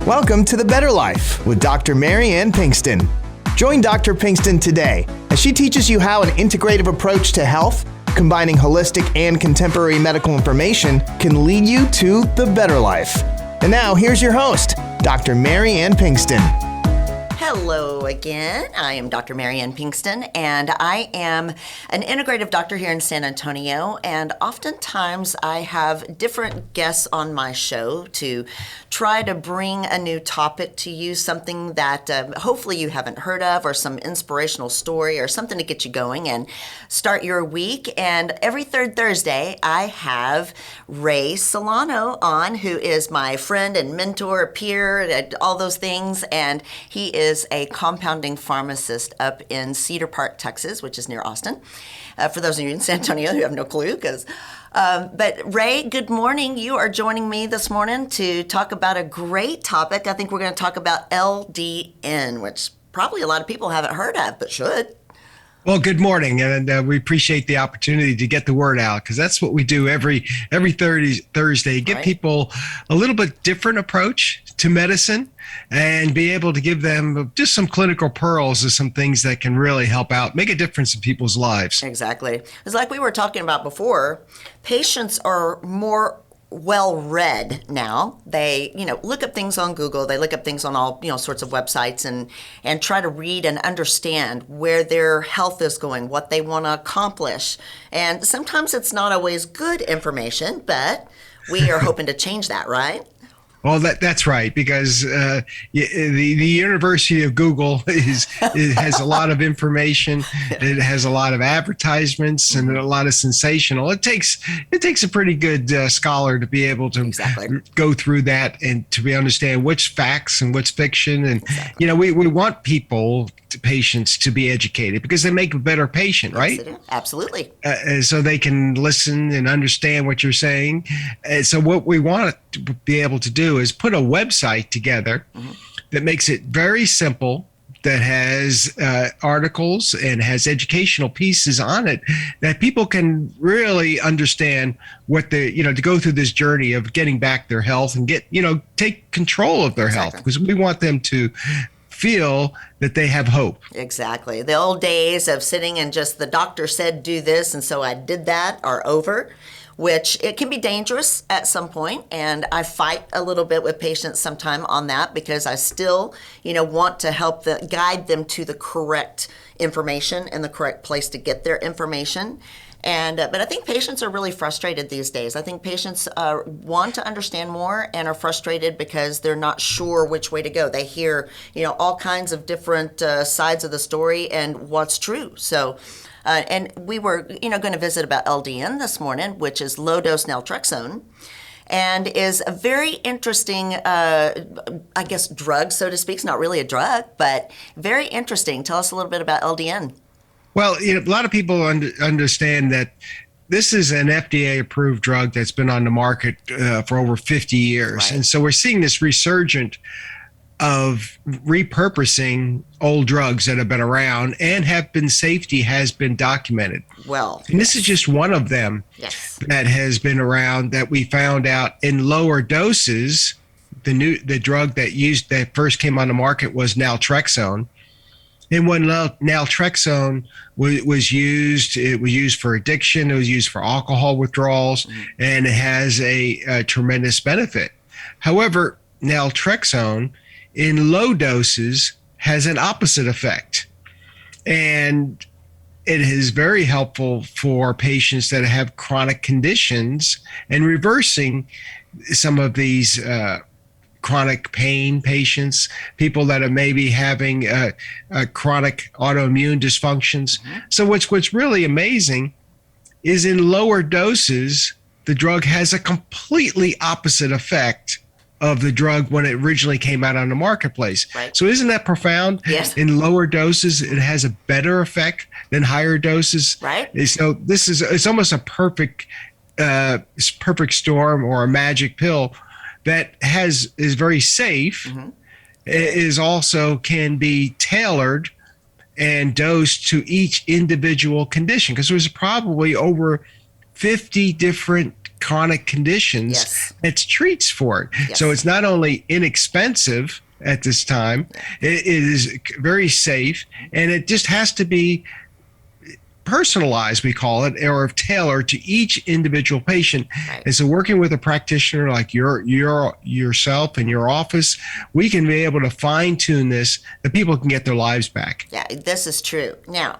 Welcome to The Better Life with Dr. Mariane Pinkston. Join Dr. Pinkston today as she teaches you how an integrative approach to health, combining holistic and contemporary medical information, can lead you to the better life. And now, here's your host, Dr. Mariane Pinkston. Hello again. I am Dr. Mariane Pinkston, and I am an integrative doctor here in San Antonio. And oftentimes I have different guests on my show to try to bring a new topic to you, something that hopefully you haven't heard of, or some inspirational story, or something to get you going and start your week. And every third Thursday, I have Ray Solano on, who is my friend and mentor, peer, and all those things. And he is a compounding pharmacist up in Cedar Park, Texas, which is near Austin. For those of you in San Antonio who have no clue, but Ray, good morning. You are joining me this morning to talk about a great topic. I think we're going to talk about LDN, which probably a lot of people haven't heard of, but should. Well, good morning, and we appreciate the opportunity to get the word out, because that's what we do every Thursday, give people a little bit different approach to medicine and be able to give them just some clinical pearls of some things that can really help out, make a difference in people's lives. Exactly. It's like we were talking about before, patients are more well-read now. They, look up things on Google. They look up things on all, sorts of websites and try to read and understand where their health is going, what they want to accomplish. And sometimes it's not always good information, but we are hoping to change that, right? Well, that's right, because the University of Google has a lot of information. It has a lot of advertisements and a lot of sensational. It takes a pretty good scholar to be able to go through that and to understand which facts and what's fiction. And we want patients to be educated, because they make a better patient, right? Yes, absolutely. So they can listen and understand what you're saying. So what we want to be able to do is put a website together that makes it very simple, that has articles and has educational pieces on it, that people can really understand what to go through this journey of getting back their health and take control of their health, because we want them to feel that they have hope. Exactly. The old days of sitting and just the doctor said do this and so I did that are over, which it can be dangerous at some point. And I fight a little bit with patients sometime on that, because I still, want to help guide them to the correct information and the correct place to get their information. And but I think patients are really frustrated these days. I think patients want to understand more and are frustrated because they're not sure which way to go. They hear, all kinds of different sides of the story and what's true. So, and we were, going to visit about LDN this morning, which is Low Dose Naltrexone, and is a very interesting, drug, so to speak. It's not really a drug, but very interesting. Tell us a little bit about LDN. Well, a lot of people understand that this is an FDA-approved drug that's been on the market for over 50 years. Right. And so we're seeing this resurgent of repurposing old drugs that have been around and safety has been documented. Well, and this is just one of them that has been around, that we found out in lower doses. The drug that first came on the market was naltrexone. And when naltrexone was used, it was used for addiction, it was used for alcohol withdrawals, and it has a tremendous benefit. However, naltrexone in low doses has an opposite effect. And it is very helpful for patients that have chronic conditions and reversing some of these chronic pain patients, people that are maybe having chronic autoimmune dysfunctions. So what's really amazing is in lower doses, the drug has a completely opposite effect of the drug when it originally came out on the marketplace. Right. So isn't that profound? Yes. In lower doses, it has a better effect than higher doses. Right. So it's almost a perfect storm, or a magic pill that is very safe, is also can be tailored and dosed to each individual condition, because there's probably over 50 different chronic conditions it treats for it. Yes. So it's not only inexpensive at this time, it is very safe, and it just has to be personalized, we call it, or tailored to each individual patient. Right. And so working with a practitioner like yourself in your office, we can be able to fine tune this, that people can get their lives back. Yeah, this is true. Now,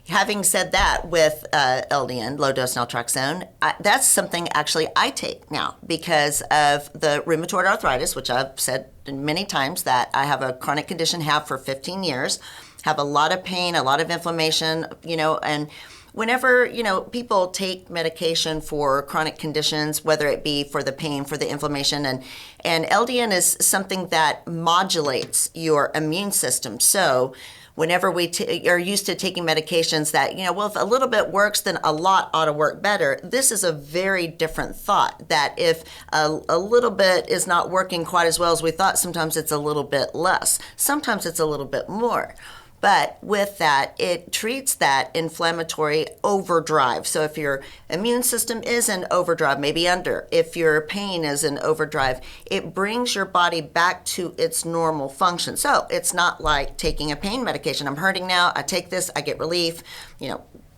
having said that, with LDN, low dose naltrexone, that's something actually I take now because of the rheumatoid arthritis, which I've said many times that I have a chronic condition, have for 15 years, have a lot of pain, a lot of inflammation, and whenever, people take medication for chronic conditions, whether it be for the pain, for the inflammation, and LDN is something that modulates your immune system. So whenever we are used to taking medications that, if a little bit works, then a lot ought to work better. This is a very different thought, that if a little bit is not working quite as well as we thought, sometimes it's a little bit less. Sometimes it's a little bit more. But with that, it treats that inflammatory overdrive. So if your immune system is in overdrive, maybe under, if your pain is in overdrive, it brings your body back to its normal function. So it's not like taking a pain medication. I'm hurting now, I take this, I get relief,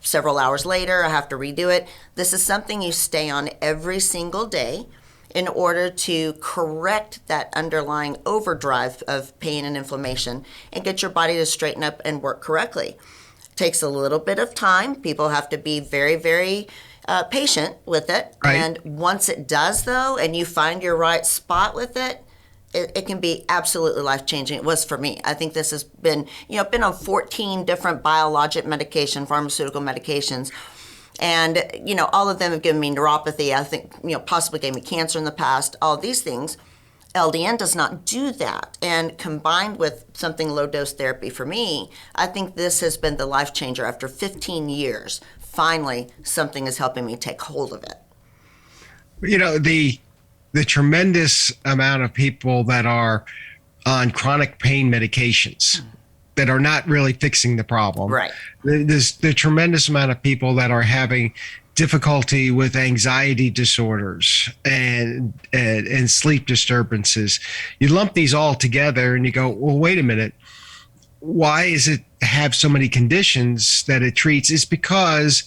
several hours later, I have to redo it. This is something you stay on every single day in order to correct that underlying overdrive of pain and inflammation and get your body to straighten up and work correctly. It takes a little bit of time. People have to be very, very patient with it. Right. And once it does, though, and you find your right spot with it, it can be absolutely life-changing. It was for me. I think this has been, been on 14 different biologic pharmaceutical medications. And, all of them have given me neuropathy. I think, possibly gave me cancer in the past, all of these things. LDN does not do that. And combined with something low-dose therapy for me, I think this has been the life changer. After 15 years, finally, something is helping me take hold of it. The tremendous amount of people that are on chronic pain medications that are not really fixing the problem. Right. There's the tremendous amount of people that are having difficulty with anxiety disorders and sleep disturbances. You lump these all together and you go, well, wait a minute. Why is it have so many conditions that it treats? It's because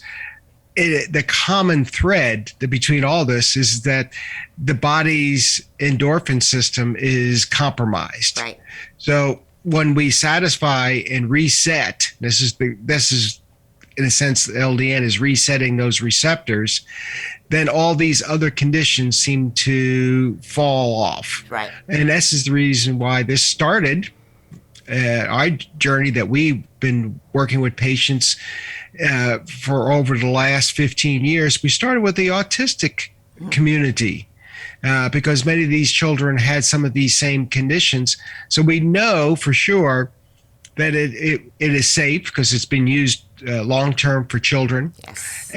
the common thread between all this is that the body's endorphin system is compromised. Right. So when we satisfy and reset, this is in a sense, LDN is resetting those receptors, then all these other conditions seem to fall off. Right. And this is the reason why this started our journey that we've been working with patients for over the last 15 years. We started with the autistic community. Because many of these children had some of these same conditions. So we know for sure that it is safe because it's been used long-term for children. Yes.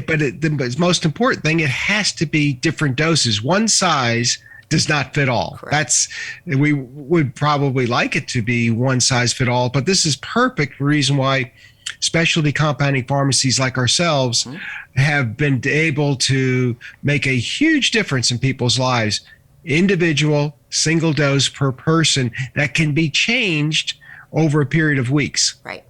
But the most important thing, it has to be different doses. One size does not fit all. Correct. We would probably like it to be one size fit all, but this is perfect reason why specialty compounding pharmacies like ourselves have been able to make a huge difference in people's lives. Individual, single dose per person that can be changed over a period of weeks. Right.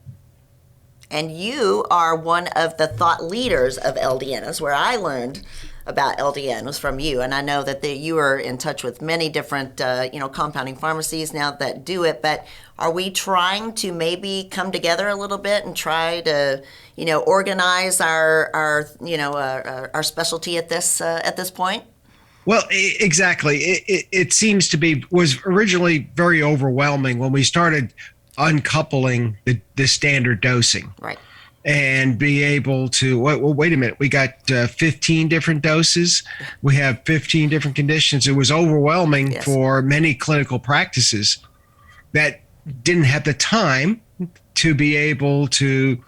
And you are one of the thought leaders of LDN. That's where I learned about LDN, was from you. And I know that you are in touch with many different, compounding pharmacies now that do it. But are we trying to maybe come together a little bit and try to, organize our specialty at this point? Well, exactly. It seems to was originally very overwhelming when we started uncoupling the standard dosing. Right. And be able to, wait a minute, we got 15 different doses. We have 15 different conditions. It was overwhelming for many clinical practices that didn't have the time to be able to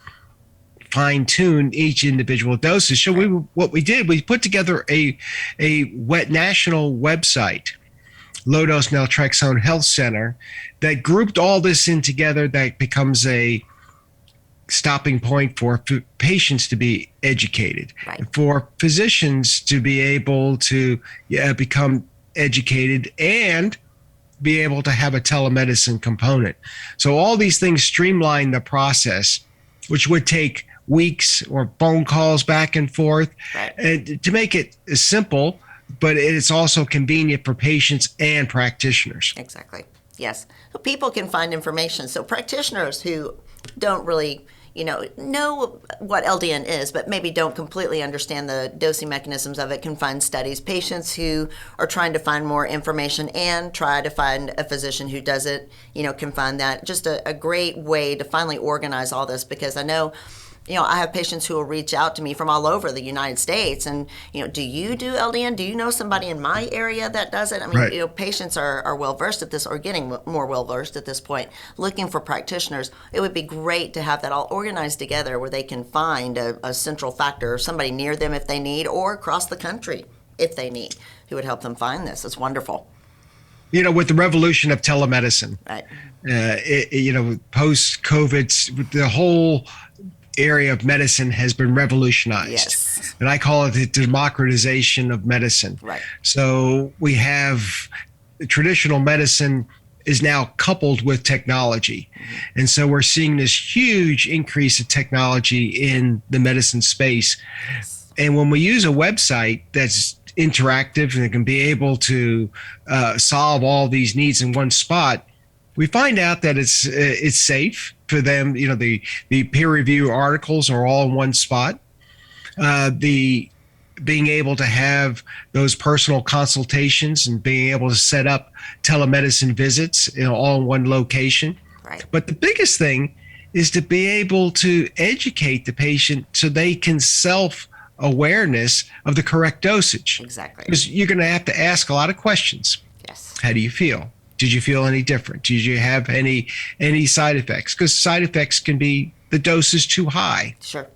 fine tune each individual dosage. So we put together a national website, Low Dose Naltrexone Health Center, that grouped all this in together. That becomes a stopping point for patients to be educated, right. for physicians to be able to become educated and be able to have a telemedicine component. So all these things streamline the process, which would take weeks or phone calls back and forth, right. and to make it simple, but it's also convenient for patients and practitioners. Exactly. Yes. So people can find information. So practitioners who don't really know what LDN is, but maybe don't completely understand the dosing mechanisms of it, can find studies. Patients who are trying to find more information and try to find a physician who does it, can find that. Just a great way to finally organize all this, because I know, I have patients who will reach out to me from all over the United States and, do you do LDN? Do you know somebody in my area that does it? I mean, right. Patients are well-versed at this, or getting more well-versed at this point, looking for practitioners. It would be great to have that all organized together where they can find a central factor, or somebody near them if they need, or across the country if they need, who would help them find this. It's wonderful. With the revolution of telemedicine, right? Post-COVID, the whole area of medicine has been revolutionized. Yes. And I call it the democratization of medicine. Right. So we have traditional medicine is now coupled with technology. Mm-hmm. And so we're seeing this huge increase of technology in the medicine space. Yes. And when we use a website that's interactive and it can be able to solve all these needs in one spot, we find out that it's safe for them. The peer review articles are all in one spot. The being able to have those personal consultations and being able to set up telemedicine visits, all in one location. Right. But the biggest thing is to be able to educate the patient so they can self-awareness of the correct dosage. Exactly. Because you're going to have to ask a lot of questions. Yes. How do you feel? Did you feel any different? Did you have any side effects? Because side effects can be the dose is too high. Sure.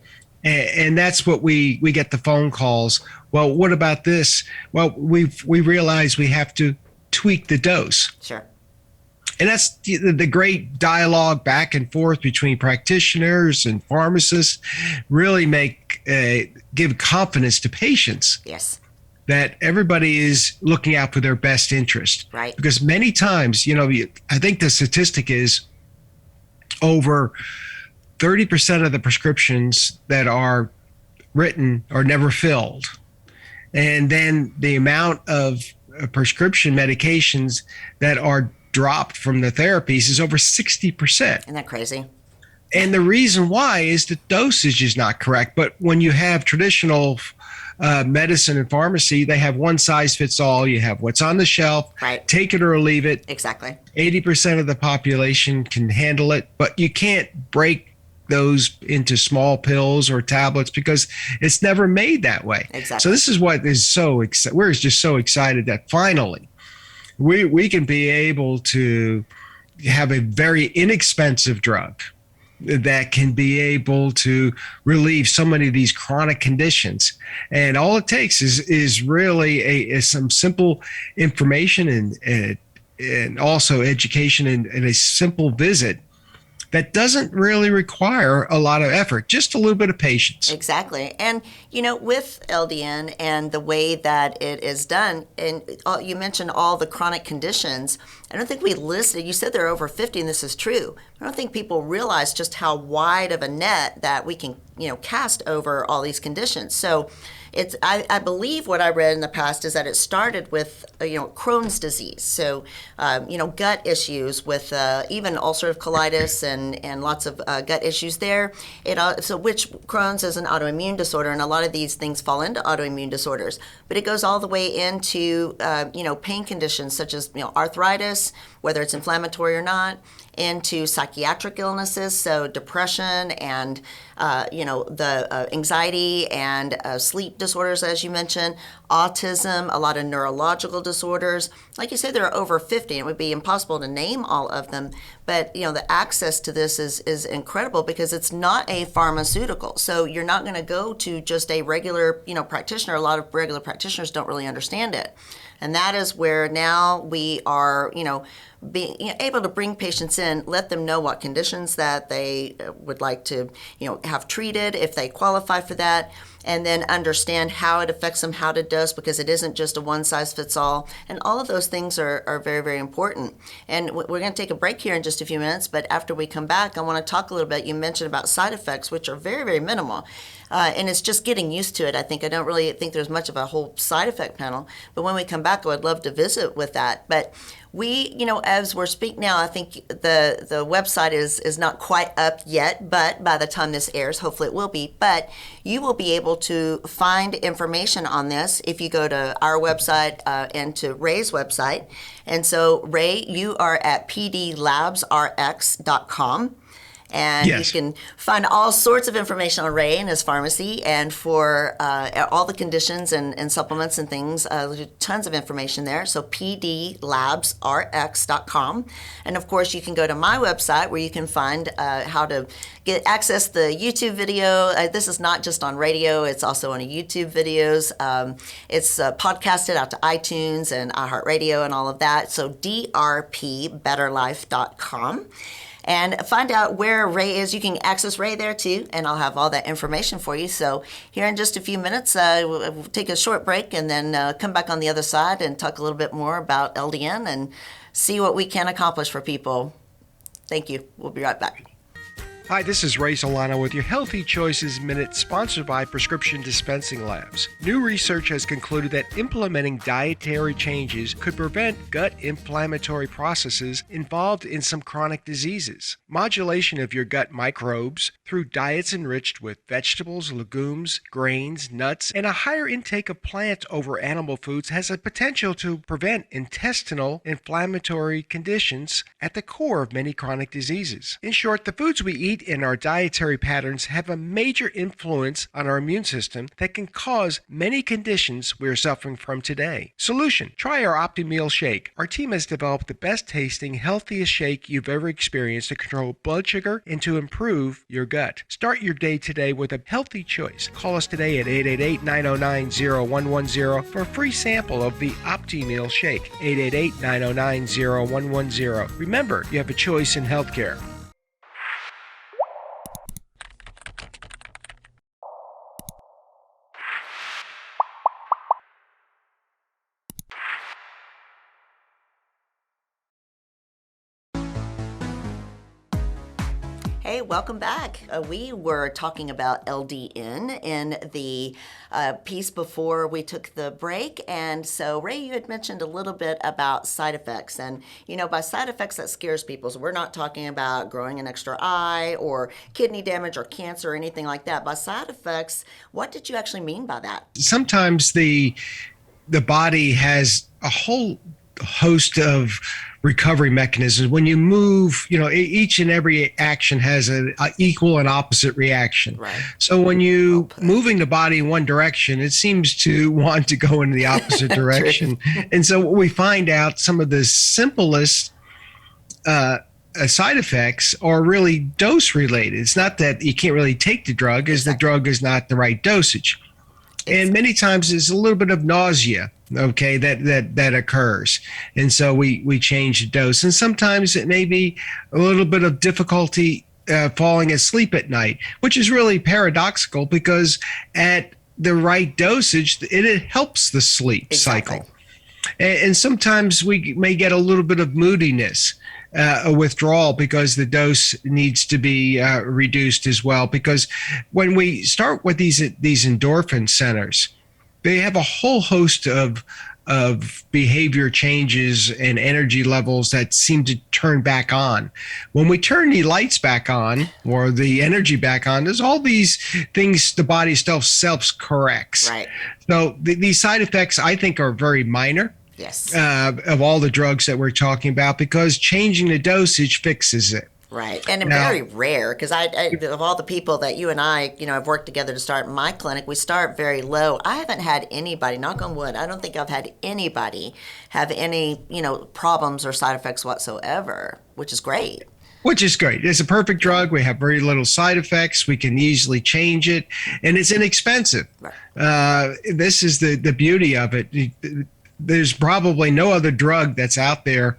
And that's what we get the phone calls. Well, what about this? Well, we realize we have to tweak the dose. Sure. And that's the great dialogue back and forth between practitioners and pharmacists really give confidence to patients. Yes. That everybody is looking out for their best interest. Right. Because many times, I think the statistic is over 30% of the prescriptions that are written are never filled. And then the amount of prescription medications that are dropped from the therapies is over 60%. Isn't that crazy? And the reason why is the dosage is not correct. But when you have traditional medicine and pharmacy, they have one size fits all. You have what's on the shelf, right. Take it or leave it. Exactly. 80% of the population can handle it, but you can't break those into small pills or tablets because it's never made that way. Exactly. So this is what is we're just so excited that finally we can be able to have a very inexpensive drug that can be able to relieve so many of these chronic conditions. And all it takes is really some simple information and also education and a simple visit that doesn't really require a lot of effort, just a little bit of patience. Exactly. And, with LDN and the way that it is done, and you mentioned all the chronic conditions, I don't think we listed, you said there are over 50, and this is true. I don't think people realize just how wide of a net that we can, cast over all these conditions. So I believe what I read in the past is that it started with, Crohn's disease. So, gut issues with even ulcerative colitis and lots of gut issues there. Which Crohn's is an autoimmune disorder, and a lot of these things fall into autoimmune disorders. But it goes all the way into, pain conditions such as, arthritis, whether it's inflammatory or not, into psychiatric illnesses, so depression and the anxiety and sleep disorders, as you mentioned, autism, a lot of neurological disorders. Like you said, there are over 50. It would be impossible to name all of them, but the access to this is incredible because it's not a pharmaceutical. So you're not going to go to just a regular practitioner. A lot of regular practitioners don't really understand it. And that is where now we are, being able to bring patients in, let them know what conditions that they would like to, have treated if they qualify for that, and then understand how it affects them, how to dose, because it isn't just a one-size-fits-all. And all of those things are very, very important. And we're going to take a break here in just a few minutes, but after we come back, I want to talk a little bit. You mentioned about side effects, which are very, very minimal. And it's just getting used to it. I don't really think there's much of a whole side effect panel. But when we come back, I would love to visit with that. But we, as we're speaking now, I think the website is not quite up yet, but by the time this airs, hopefully it will be. But you will be able to find information on this if you go to our website and to Ray's website. And so, Ray, you are at pdlabsrx.com. And yes. You can find all sorts of information on Ray and his pharmacy, and for all the conditions and supplements and things. There's tons of information there. So pdlabsrx.com. And of course, you can go to my website where you can find how to access the YouTube video. This is not just on radio, it's also on YouTube videos. It's podcasted out to iTunes and iHeartRadio and all of that. So drpbetterlife.com. And find out where Ray is. You can access Ray there too, and I'll have all that information for you. So here in just a few minutes, we'll take a short break and then come back on the other side and talk a little bit more about LDN and see what we can accomplish for people. Thank you. We'll be right back. Hi, this is Ray Solano with your Healthy Choices Minute, sponsored by Prescription Dispensing Labs. New research has concluded that implementing dietary changes could prevent gut inflammatory processes involved in some chronic diseases. Modulation of your gut microbes through diets enriched with vegetables, legumes, grains, nuts, and a higher intake of plant over animal foods has a potential to prevent intestinal inflammatory conditions at the core of many chronic diseases. In short, the foods we eat in our dietary patterns have a major influence on our immune system that can cause many conditions we are suffering from today. Solution: try our OptiMeal shake. Our team has developed the best tasting, healthiest shake you've ever experienced to control blood sugar and to improve your gut. Start your day today with a healthy choice. Call us today at 888-909-0110 for a free sample of the OptiMeal shake. 888-909-0110. Remember, you have a choice in healthcare. Hey, welcome back. We were talking about LDN in the piece before we took the break. And so, Ray, you had mentioned a little bit about side effects. And, by side effects, that scares people. So we're not talking about growing an extra eye or kidney damage or cancer or anything like that. By side effects, what did you actually mean by that? Sometimes the body has a whole host of recovery mechanisms. When you move, each and every action has an equal and opposite reaction. Right. So when you moving the body in one direction, it seems to want to go in the opposite direction. And so what we find out, some of the simplest side effects are really dose related. It's not that you can't really take the drug, as the drug is not the right dosage. And many times there's a little bit of nausea, okay, that occurs. And so we change the dose. And sometimes it may be a little bit of difficulty falling asleep at night, which is really paradoxical because at the right dosage, it helps the sleep cycle. And sometimes we may get a little bit of moodiness, a withdrawal, because the dose needs to be reduced as well. Because when we start with these endorphin centers, they have a whole host of behavior changes and energy levels that seem to turn back on. When we turn the lights back on or the energy back on, there's all these things the body self-corrects. Right. So these side effects, I think, are very minor. Yes. Of all the drugs that we're talking about, because changing the dosage fixes it. Right. And very rare, because I of all the people that you and I, have worked together to start my clinic, we start very low. I haven't had anybody, knock on wood, I don't think I've had anybody have any, problems or side effects whatsoever, which is great. Which is great. It's a perfect drug. We have very little side effects. We can easily change it, and it's inexpensive. Right. This is the beauty of it. there's probably no other drug that's out there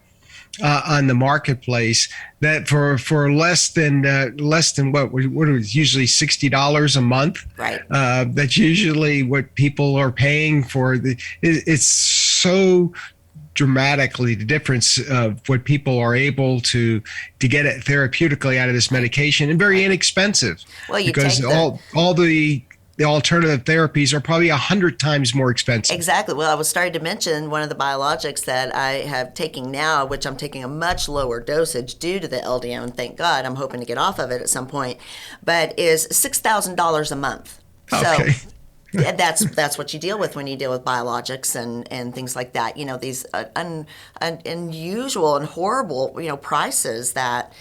on the marketplace that for less than what is usually $60 a month. Right. That's usually what people are paying for. It's so dramatically the difference of what people are able to get it therapeutically out of this medication, and very inexpensive. Well, because all the alternative therapies are probably 100 times more expensive. Exactly. Well, I was starting to mention one of the biologics that I have taking now, which I'm taking a much lower dosage due to the LDN, and thank God, I'm hoping to get off of it at some point, but is $6,000 a month. Okay. So that's what you deal with when you deal with biologics and things like that. You know, these unusual and horrible, prices that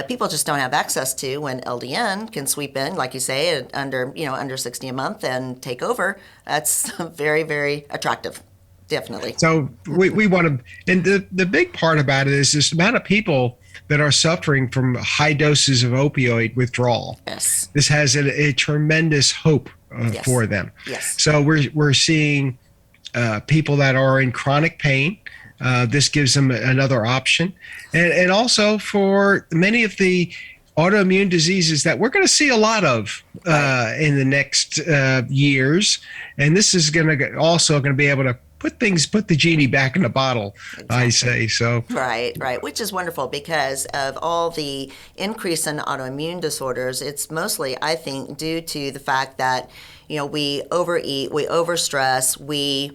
people just don't have access to when LDN can sweep in, like you say, under $60 a month and take over. That's very, very attractive. Definitely. So we want to, and the big part about it is this amount of people that are suffering from high doses of opioid withdrawal. Yes. This has a tremendous hope for them. Yes. So we're seeing people that are in chronic pain. This gives them another option. And also for many of the autoimmune diseases that we're going to see a lot of in the next years. And this is also going to be able to put the genie back in the bottle, exactly. I say so. Right, which is wonderful because of all the increase in autoimmune disorders. It's mostly, I think, due to the fact that we overeat, we overstress, we,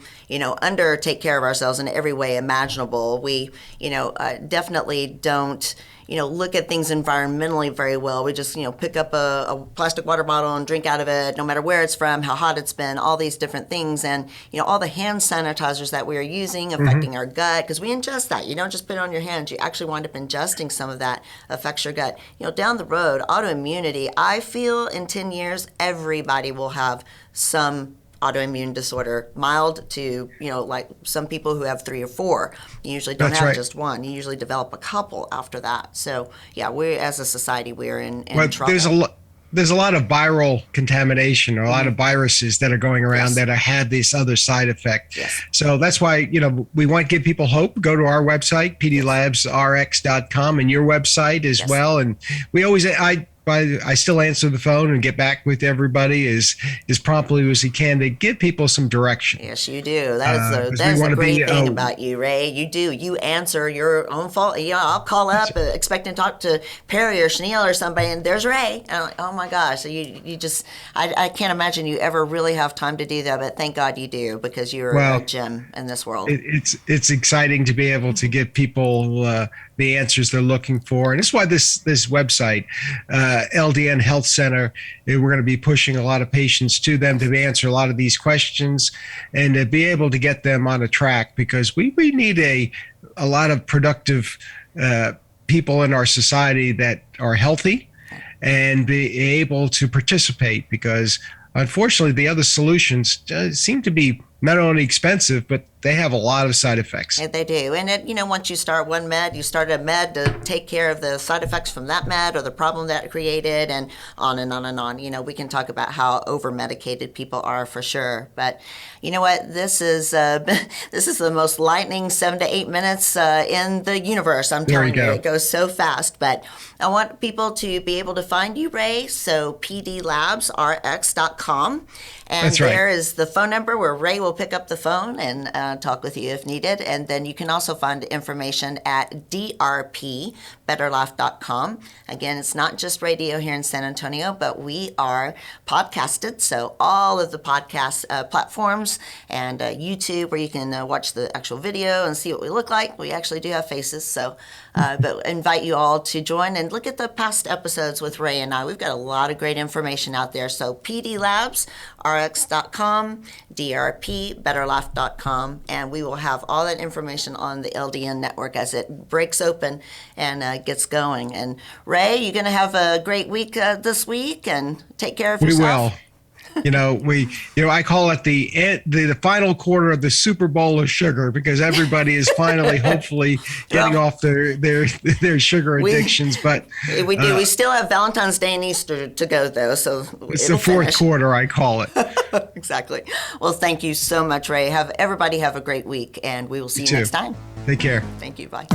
under take care of ourselves in every way imaginable. We, definitely don't, look at things environmentally very well. We just, pick up a plastic water bottle and drink out of it, no matter where it's from, how hot it's been, all these different things. And, all the hand sanitizers that we are using affecting our gut, because we ingest that. You don't just put it on your hands. You actually wind up ingesting some of that, affects your gut. Down the road, autoimmunity, I feel in 10 years, everybody will have some autoimmune disorder, mild to, like some people who have 3 or 4. You usually don't have just one. You usually develop a couple after that. So, yeah, we as a society, we're in trouble. There's a lot of viral contamination or a lot of viruses that are going around that have this other side effect. Yes. So that's why, we want to give people hope. Go to our website, pdlabsrx.com, and your website as well. And we always, I still answer the phone and get back with everybody as promptly as he can to give people some direction. Yes, you do. That is a great thing about you, Ray. You do. You answer your own fault. I'll call up expecting to talk to Perry or Chanel or somebody, and there's Ray. And I'm like, oh my gosh. So you just, I can't imagine you ever really have time to do that, but thank God you do, because you're a gem in this world. It's exciting to be able to give people the answers they're looking for. And that's why this website, LDN Health Center, we're going to be pushing a lot of patients to them to answer a lot of these questions and to be able to get them on a track, because we need a lot of productive people in our society that are healthy and be able to participate, because unfortunately the other solutions seem to be not only expensive, but they have a lot of side effects. Yeah, they do. And once you start one med, you start a med to take care of the side effects from that med or the problem that it created, and on and on and on. We can talk about how over-medicated people are for sure. But you know what? This is the most lightning 7 to 8 minutes in the universe. I'm telling you, it goes so fast. But I want people to be able to find you, Ray. So pdlabsrx.com. And there is the phone number where Ray will pick up the phone and talk with you if needed. And then you can also find information at drpbetterlife.com. Again, it's not just radio here in San Antonio, but we are podcasted. So all of the podcast platforms and YouTube, where you can watch the actual video and see what we look like. We actually do have faces. So but invite you all to join and look at the past episodes with Ray and I. We've got a lot of great information out there. So pdlabsrx.com, drpbetterlife.com, and we will have all that information on the LDN network as it breaks open and gets going. And Ray, you're going to have a great week this week, and take care of yourself. We will. I call it the final quarter of the Super Bowl of sugar, because everybody is finally, hopefully, getting off their sugar addictions. But we do. We still have Valentine's Day and Easter to go, though. So it's the fourth quarter, I call it. Exactly. Well, thank you so much, Ray. Everybody have a great week, and we will see you next time. Take care. Thank you. Bye.